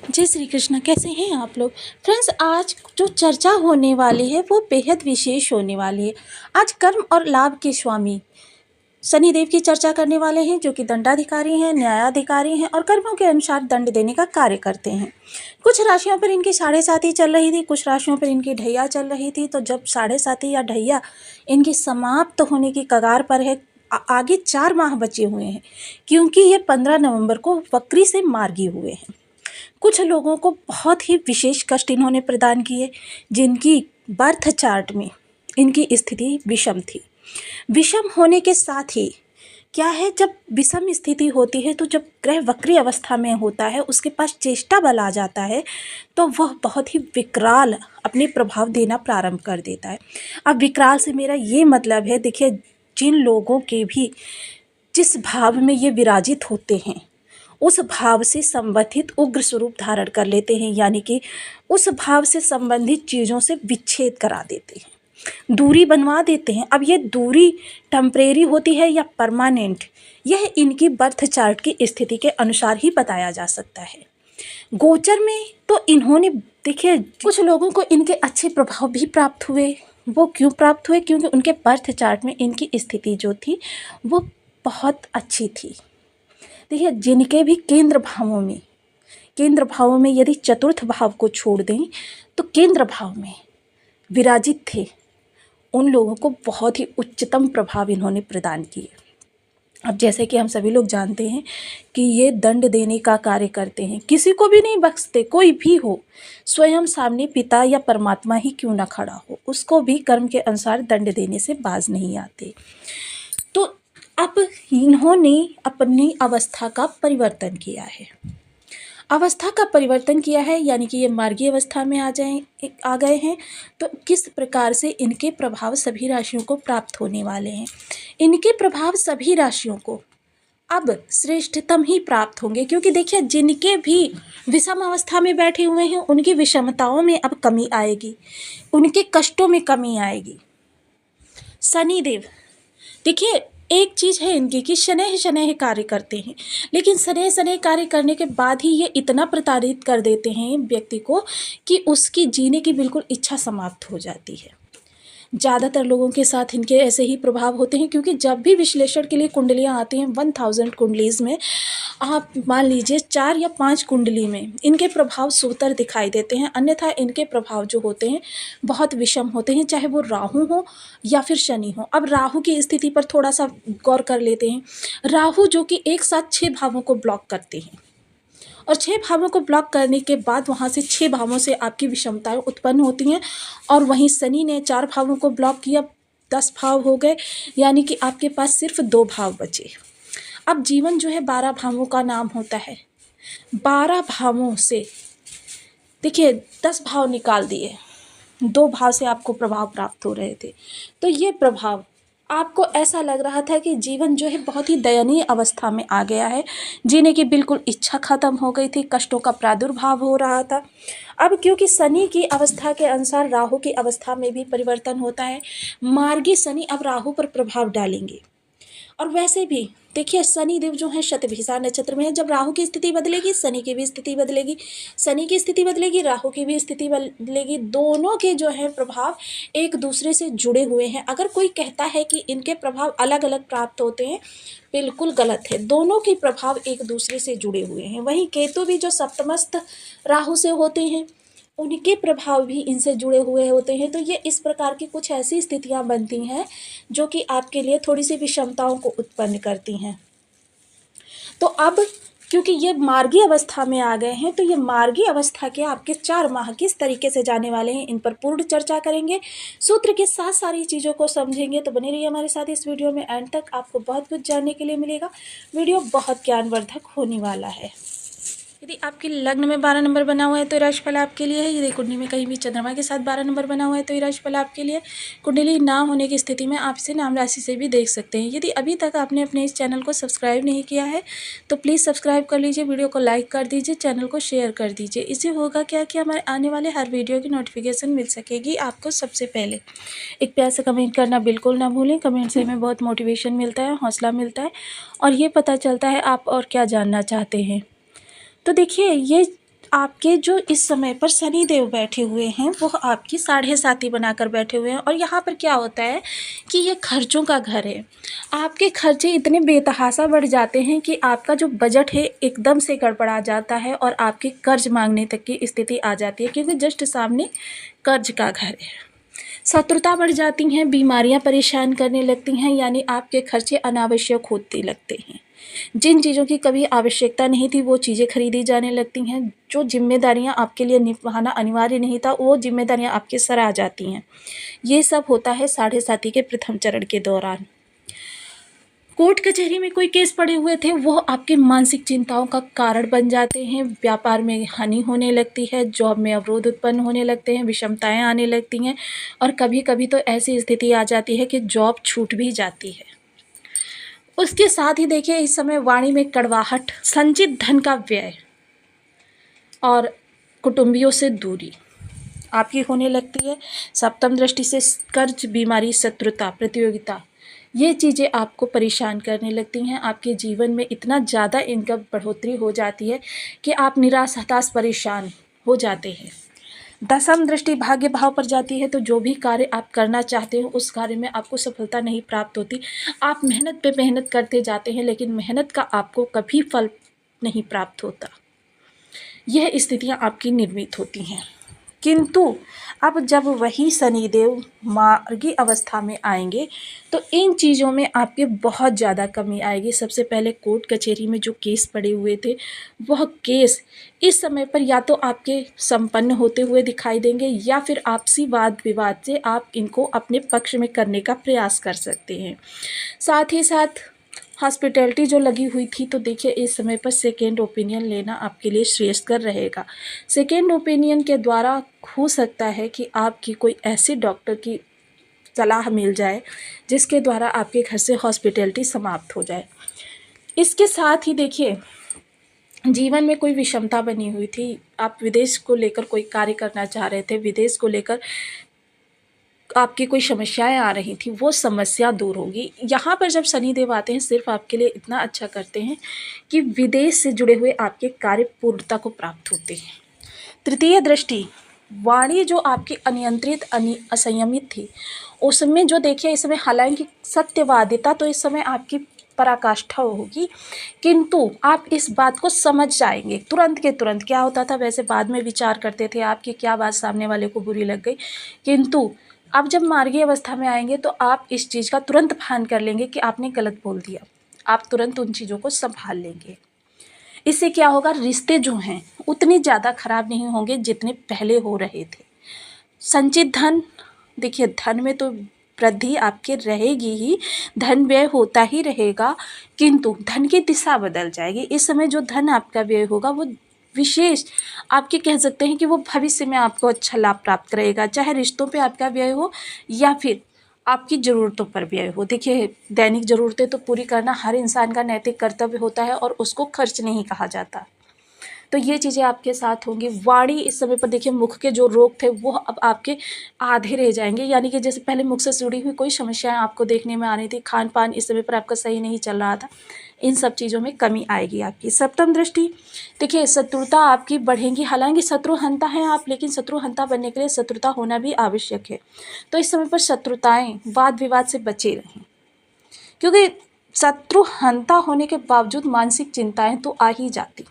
जय श्री कृष्ण। कैसे हैं आप लोग फ्रेंड्स। आज जो चर्चा होने वाली है वो बेहद विशेष होने वाली है। आज कर्म और लाभ के स्वामी शनिदेव की चर्चा करने वाले हैं, जो कि दंडाधिकारी हैं, न्यायाधिकारी हैं और कर्मों के अनुसार दंड देने का कार्य करते हैं। कुछ राशियों पर इनकी 7.5 चल रही थी, कुछ राशियों पर इनकी ढैया चल रही थी। तो जब 7.5 या ढैया इनकी समाप्त होने की कगार पर है, आगे 4 माह बचे हुए हैं, क्योंकि ये 15 नवंबर को वक्री से मार्गी हुए हैं। कुछ लोगों को बहुत ही विशेष कष्ट इन्होंने प्रदान किए, जिनकी बर्थ चार्ट में इनकी स्थिति विषम थी। विषम होने के साथ ही क्या है, जब विषम स्थिति होती है तो जब ग्रह वक्री अवस्था में होता है, उसके पास चेष्टा बल आ जाता है, तो वह बहुत ही विकराल अपने प्रभाव देना प्रारंभ कर देता है। अब विकराल से मेरा ये मतलब है, देखिए, जिन लोगों के भी जिस भाव में ये विराजित होते हैं उस भाव से संबंधित उग्र स्वरूप धारण कर लेते हैं, यानी कि उस भाव से संबंधित चीज़ों से विच्छेद करा देते हैं, दूरी बनवा देते हैं। अब ये दूरी टेम्परेरी होती है या परमानेंट, यह इनकी बर्थ चार्ट की स्थिति के अनुसार ही बताया जा सकता है। गोचर में तो इन्होंने, देखिए, कुछ लोगों को इनके अच्छे प्रभाव भी प्राप्त हुए। वो क्यों प्राप्त हुए? क्योंकि उनके बर्थ चार्ट में इनकी स्थिति जो थी वो बहुत अच्छी थी। देखिए, जिनके भी केंद्र भावों में यदि चतुर्थ भाव को छोड़ दें तो केंद्र भाव में विराजित थे, उन लोगों को बहुत ही उच्चतम प्रभाव इन्होंने प्रदान किए। अब जैसे कि हम सभी लोग जानते हैं कि ये दंड देने का कार्य करते हैं, किसी को भी नहीं बख्शते, कोई भी हो, स्वयं सामने पिता या परमात्मा ही क्यों ना खड़ा हो, उसको भी कर्म के अनुसार दंड देने से बाज नहीं आते। तो अब इन्होंने अपनी अवस्था का परिवर्तन किया है। अवस्था का परिवर्तन किया है यानी कि ये मार्गी अवस्था में आ गए हैं। तो किस प्रकार से इनके प्रभाव सभी राशियों को प्राप्त होने वाले हैं? इनके प्रभाव सभी राशियों को अब श्रेष्ठतम ही प्राप्त होंगे, क्योंकि देखिए, जिनके भी विषम अवस्था में बैठे हुए हैं उनकी विषमताओं में अब कमी आएगी, उनके कष्टों में कमी आएगी। शनिदेव, देखिए, एक चीज़ है इनकी कि शनैः शनैः कार्य करते हैं, लेकिन शनैः शनैः कार्य करने के बाद ही ये इतना प्रताड़ित कर देते हैं व्यक्ति को कि उसकी जीने की बिल्कुल इच्छा समाप्त हो जाती है। ज़्यादातर लोगों के साथ इनके ऐसे ही प्रभाव होते हैं, क्योंकि जब भी विश्लेषण के लिए कुंडलियाँ आती हैं 1000 कुंडलीज़ में, आप मान लीजिए 4 या 5 कुंडली में इनके प्रभाव सोतर दिखाई देते हैं, अन्यथा इनके प्रभाव जो होते हैं बहुत विषम होते हैं, चाहे वो राहु हो या फिर शनि हो। अब राहु की स्थिति पर थोड़ा सा गौर कर लेते हैं। राहु जो कि एक साथ 6 भावों को ब्लॉक करते हैं, और 6 भावों को ब्लॉक करने के बाद वहाँ से 6 भावों से आपकी विषमताएं उत्पन्न होती हैं, और वहीं शनि ने 4 भावों को ब्लॉक किया, 10 भाव हो गए, यानी कि आपके पास सिर्फ 2 भाव बचे। अब जीवन जो है 12 भावों का नाम होता है। 12 भावों से देखिए 10 भाव निकाल दिए, 2 भाव से आपको प्रभाव प्राप्त हो रहे थे। तो ये प्रभाव आपको ऐसा लग रहा था कि जीवन जो है बहुत ही दयनीय अवस्था में आ गया है, जीने की बिल्कुल इच्छा खत्म हो गई थी, कष्टों का प्रादुर्भाव हो रहा था। अब क्योंकि शनि की अवस्था के अनुसार राहु की अवस्था में भी परिवर्तन होता है, मार्गी शनि अब राहु पर प्रभाव डालेंगे। और वैसे भी देखिए, शनि देव जो है शतभिषा नक्षत्र में है। जब राहु की स्थिति बदलेगी, शनि की भी स्थिति बदलेगी, शनि की स्थिति बदलेगी, राहु की भी स्थिति बदलेगी। दोनों के जो है प्रभाव एक दूसरे से जुड़े हुए हैं। अगर कोई कहता है कि इनके प्रभाव अलग अलग प्राप्त होते हैं, बिल्कुल गलत है। दोनों के प्रभाव एक दूसरे से जुड़े हुए हैं। वहीं केतु भी जो सप्तमस्थ राहु से होते हैं, उनके प्रभाव भी इनसे जुड़े हुए होते हैं। तो ये इस प्रकार की कुछ ऐसी स्थितियां बनती हैं जो कि आपके लिए थोड़ी सी विषमताओं को उत्पन्न करती हैं। तो अब क्योंकि ये मार्गी अवस्था में आ गए हैं, तो ये मार्गी अवस्था के आपके 4 माह किस तरीके से जाने वाले हैं, इन पर पूर्ण चर्चा करेंगे। सूत्र के साथ सारी चीज़ों को समझेंगे। तो बने रहिए हमारे साथ इस वीडियो में, एंड तक आपको बहुत कुछ जानने के लिए मिलेगा। वीडियो बहुत ज्ञानवर्धक होने वाला है। यदि आपके लग्न में 12 नंबर बना हुआ है तो ये राशिफल आपके लिए है। यदि कुंडली में कहीं भी चंद्रमा के साथ 12 नंबर बना हुआ है तो ये राशिफल आपके लिए। कुंडली ना होने की स्थिति में आप इसे नाम राशि से भी देख सकते हैं। यदि अभी तक आपने अपने इस चैनल को सब्सक्राइब नहीं किया है तो प्लीज़ सब्सक्राइब कर लीजिए, वीडियो को लाइक कर दीजिए, चैनल को शेयर कर दीजिए। इससे होगा क्या कि हमारे आने वाले हर वीडियो की नोटिफिकेशन मिल सकेगी आपको सबसे पहले। एक प्यार से कमेंट करना बिल्कुल ना भूलें। कमेंट से हमें बहुत मोटिवेशन मिलता है, हौसला मिलता है, और ये पता चलता है आप और क्या जानना चाहते हैं। तो देखिए, ये आपके जो इस समय पर शनि देव बैठे हुए हैं वो आपकी साढ़े साथी बनाकर बैठे हुए हैं। और यहाँ पर क्या होता है कि ये खर्चों का घर है। आपके खर्चे इतने बेतहाशा बढ़ जाते हैं कि आपका जो बजट है एकदम से गड़बड़ा जाता है और आपके कर्ज मांगने तक की स्थिति आ जाती है, क्योंकि जस्ट सामने कर्ज का घर है। शत्रुता बढ़ जाती हैं, बीमारियां परेशान करने लगती हैं, यानी आपके खर्चे अनावश्यक होते लगते हैं। जिन चीज़ों की कभी आवश्यकता नहीं थी वो चीज़ें खरीदी जाने लगती हैं। जो जिम्मेदारियां आपके लिए निभाना अनिवार्य नहीं था वो जिम्मेदारियां आपके सर आ जाती हैं। ये सब होता है साढ़े साथी के प्रथम चरण के दौरान। कोर्ट कचहरी में कोई केस पड़े हुए थे वो आपके मानसिक चिंताओं का कारण बन जाते हैं। व्यापार में हानि होने लगती है, जॉब में अवरोध उत्पन्न होने लगते हैं, विषमताएं आने लगती हैं और कभी कभी तो ऐसी स्थिति आ जाती है कि जॉब छूट भी जाती है। उसके साथ ही देखिए इस समय वाणी में कड़वाहट, संचित धन का व्यय और कुटुंबियों से दूरी आपकी होने लगती है। सप्तम दृष्टि से कर्ज, बीमारी, शत्रुता, प्रतियोगिता, ये चीज़ें आपको परेशान करने लगती हैं। आपके जीवन में इतना ज़्यादा इनकम बढ़ोतरी हो जाती है कि आप निराश, हताश, परेशान हो जाते हैं। दसम दृष्टि भाग्य भाव पर जाती है तो जो भी कार्य आप करना चाहते हो उस कार्य में आपको सफलता नहीं प्राप्त होती। आप मेहनत पे मेहनत करते जाते हैं लेकिन मेहनत का आपको कभी फल नहीं प्राप्त होता। यह स्थितियां आपकी निर्मित होती हैं। किंतु अब जब वही शनिदेव मार्गी अवस्था में आएंगे तो इन चीज़ों में आपके बहुत ज़्यादा कमी आएगी। सबसे पहले कोर्ट कचहरी में जो केस पड़े हुए थे वह केस इस समय पर या तो आपके संपन्न होते हुए दिखाई देंगे या फिर आपसी वाद विवाद से आप इनको अपने पक्ष में करने का प्रयास कर सकते हैं। साथ ही साथ हॉस्पिटैलिटी जो लगी हुई थी तो देखिए इस समय पर सेकेंड ओपिनियन लेना आपके लिए श्रेयस्कर रहेगा। सेकेंड ओपिनियन के द्वारा हो सकता है कि आपकी कोई ऐसी डॉक्टर की सलाह मिल जाए जिसके द्वारा आपके घर से हॉस्पिटैलिटी समाप्त हो जाए। इसके साथ ही देखिए जीवन में कोई विषमता बनी हुई थी, आप विदेश को लेकर कोई कार्य करना चाह रहे थे, विदेश को लेकर आपकी कोई समस्याएं आ रही थी, वो समस्या दूर होगी। यहाँ पर जब शनिदेव आते हैं सिर्फ आपके लिए इतना अच्छा करते हैं कि विदेश से जुड़े हुए आपके कार्य पूर्णता को प्राप्त होते हैं। तृतीय दृष्टि वाणी जो आपकी अनियंत्रित असंयमित थी उसमें जो देखिए इस समय हालांकि सत्यवादिता तो इस समय आपकी पराकाष्ठा होगी, किंतु आप इस बात को समझ जाएंगे तुरंत के तुरंत। क्या होता था वैसे बाद में विचार करते थे आपकी क्या बात सामने वाले को बुरी लग गई, किंतु अब जब मार्गी अवस्था में आएंगे तो आप इस चीज़ का तुरंत भान कर लेंगे कि आपने गलत बोल दिया। आप तुरंत उन चीज़ों को संभाल लेंगे। इससे क्या होगा, रिश्ते जो हैं उतने ज़्यादा खराब नहीं होंगे जितने पहले हो रहे थे। संचित धन, देखिए धन में तो वृद्धि आपके रहेगी ही, धन व्यय होता ही रहेगा, किंतु धन की दिशा बदल जाएगी। इस समय जो धन आपका व्यय होगा वो विशेष आपके कह सकते हैं कि वो भविष्य में आपको अच्छा लाभ प्राप्त करेगा, चाहे रिश्तों पे आपका व्यय हो या फिर आपकी ज़रूरतों पर व्यय हो। देखिए दैनिक ज़रूरतें तो पूरी करना हर इंसान का नैतिक कर्तव्य होता है और उसको खर्च नहीं कहा जाता। तो ये चीज़ें आपके साथ होंगी। वाणी इस समय पर देखिए मुख के जो रोग थे वो अब आपके आधे रह जाएंगे, यानी कि जैसे पहले मुख से जुड़ी हुई कोई समस्याएं आपको देखने में आ रही थी, खान पान इस समय पर आपका सही नहीं चल रहा था, इन सब चीज़ों में कमी आएगी आपकी। सप्तम दृष्टि देखिए शत्रुता आपकी बढ़ेगी। हालांकि शत्रुहंता हैं आप, लेकिन शत्रुहंता बनने के लिए शत्रुता होना भी आवश्यक है। तो इस समय पर शत्रुताएं, वाद विवाद से बचे रहें, क्योंकि शत्रुहंता होने के बावजूद मानसिक चिंताएं तो आ ही जाती।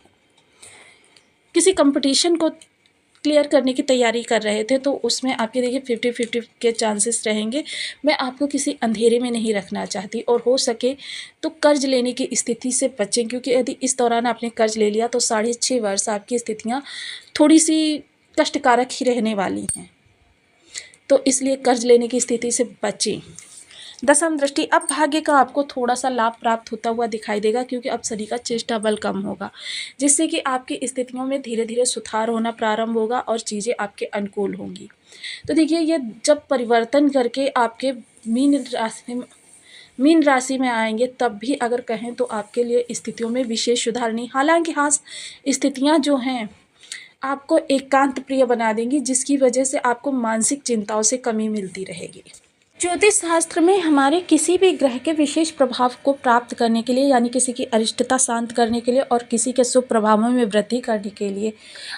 किसी कंपटीशन को क्लियर करने की तैयारी कर रहे थे तो उसमें आपके देखिए 50-50 के चांसेस रहेंगे। मैं आपको किसी अंधेरे में नहीं रखना चाहती और हो सके तो कर्ज लेने की स्थिति से बचें, क्योंकि यदि इस दौरान आपने कर्ज ले लिया तो 6.5 वर्ष आपकी स्थितियाँ थोड़ी सी कष्टकारक ही रहने वाली हैं, तो इसलिए कर्ज लेने की स्थिति से बचें। दसम दृष्टि अब भाग्य का आपको थोड़ा सा लाभ प्राप्त होता हुआ दिखाई देगा, क्योंकि अब शनि का चेष्टा बल कम होगा, जिससे कि आपकी स्थितियों में धीरे धीरे सुधार होना प्रारंभ होगा और चीज़ें आपके अनुकूल होंगी। तो देखिए ये जब परिवर्तन करके आपके मीन राशि में आएंगे तब भी अगर कहें तो आपके लिए स्थितियों में विशेष सुधार नहीं। हालांकि हाँ स्थितियाँ जो हैं आपको एकांत प्रिय बना देंगी, जिसकी वजह से आपको मानसिक चिंताओं से कमी मिलती रहेगी। ज्योतिष शास्त्र में हमारे किसी भी ग्रह के विशेष प्रभाव को प्राप्त करने के लिए, यानी किसी की अरिष्टता शांत करने के लिए और किसी के शुभ प्रभावों में वृद्धि करने के लिए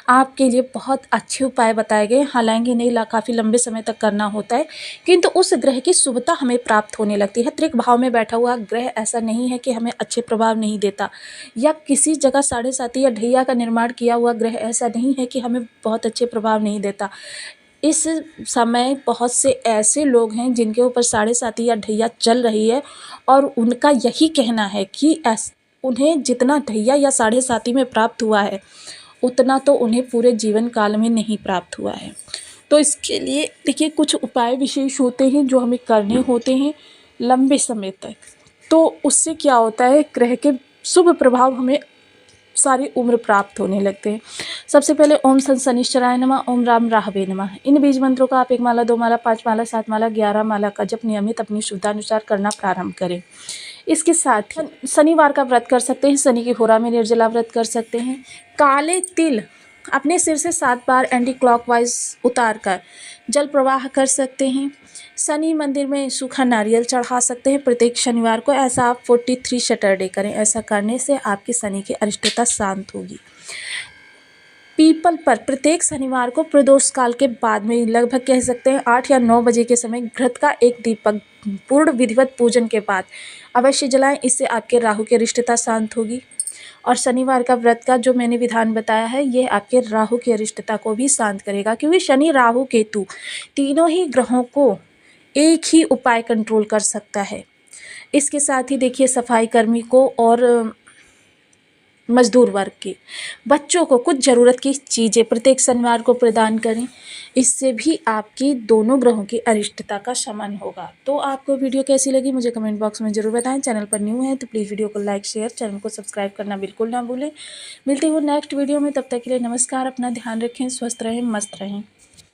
आपके लिए बहुत अच्छे उपाय बताए गए। हालांकि नहीं, काफ़ी लंबे समय तक करना होता है, किंतु उस ग्रह की शुभता हमें प्राप्त होने लगती है। त्रिक भाव में बैठा हुआ ग्रह ऐसा नहीं है कि हमें अच्छे प्रभाव नहीं देता, या किसी जगह साढ़े साती या ढैया का निर्माण किया हुआ ग्रह ऐसा नहीं है कि हमें बहुत अच्छे प्रभाव नहीं देता। इस समय बहुत से ऐसे लोग हैं जिनके ऊपर साढ़े साती या ढैया चल रही है, और उनका यही कहना है कि उन्हें जितना ढैया या साढ़े साती में प्राप्त हुआ है उतना तो उन्हें पूरे जीवन काल में नहीं प्राप्त हुआ है। तो इसके लिए देखिए, कुछ उपाय विशेष होते हैं जो हमें करने होते हैं लंबे समय तक। तो उससे क्या होता है, ग्रह के शुभ प्रभाव हमें सारी उम्र प्राप्त होने लगते हैं। सबसे पहले ओम शनिश्चराय नमः, ओम राम राहवे नमः। इन बीज मंत्रों का आप 1 माला, 2 माला, 5 माला, 7 माला, 11 माला का जप नियमित अपनी शुद्धानुसार करना प्रारंभ करें। इसके साथ ही शनिवार का व्रत कर सकते हैं, शनि की होरा में निर्जला व्रत कर सकते हैं। काले तिल अपने सिर से 7 बार एंटी क्लॉकवाइज उतार कर जल प्रवाह कर सकते हैं। शनि मंदिर में सूखा नारियल चढ़ा सकते हैं प्रत्येक शनिवार को। ऐसा आप 43 सैटरडे करें। ऐसा करने से आपकी शनि की अरिष्टता शांत होगी। पीपल पर प्रत्येक शनिवार को प्रदोष काल के बाद में, लगभग कह सकते हैं 8 या 9 बजे के समय, घृत का एक दीपक पूर्ण विधिवत पूजन के बाद अवश्य जलाएं। इससे आपके राहु की अरिष्टता शांत होगी। और शनिवार का व्रत का जो मैंने विधान बताया है, ये आपके राहु की अरिष्टता को भी शांत करेगा, क्योंकि शनि, राहु, केतु तीनों ही ग्रहों को एक ही उपाय कंट्रोल कर सकता है। इसके साथ ही देखिए, सफाई कर्मी को और मजदूर वर्ग के बच्चों को कुछ ज़रूरत की चीज़ें प्रत्येक शनिवार को प्रदान करें। इससे भी आपकी दोनों ग्रहों की अरिष्टता का शमन होगा। तो आपको वीडियो कैसी लगी मुझे कमेंट बॉक्स में ज़रूर बताएं। चैनल पर न्यू है तो प्लीज़ वीडियो को लाइक, शेयर, चैनल को सब्सक्राइब करना बिल्कुल ना भूलें। मिलती हूँ नेक्स्ट वीडियो में, तब तक के लिए नमस्कार। अपना ध्यान रखें, स्वस्थ रहें, मस्त रहें।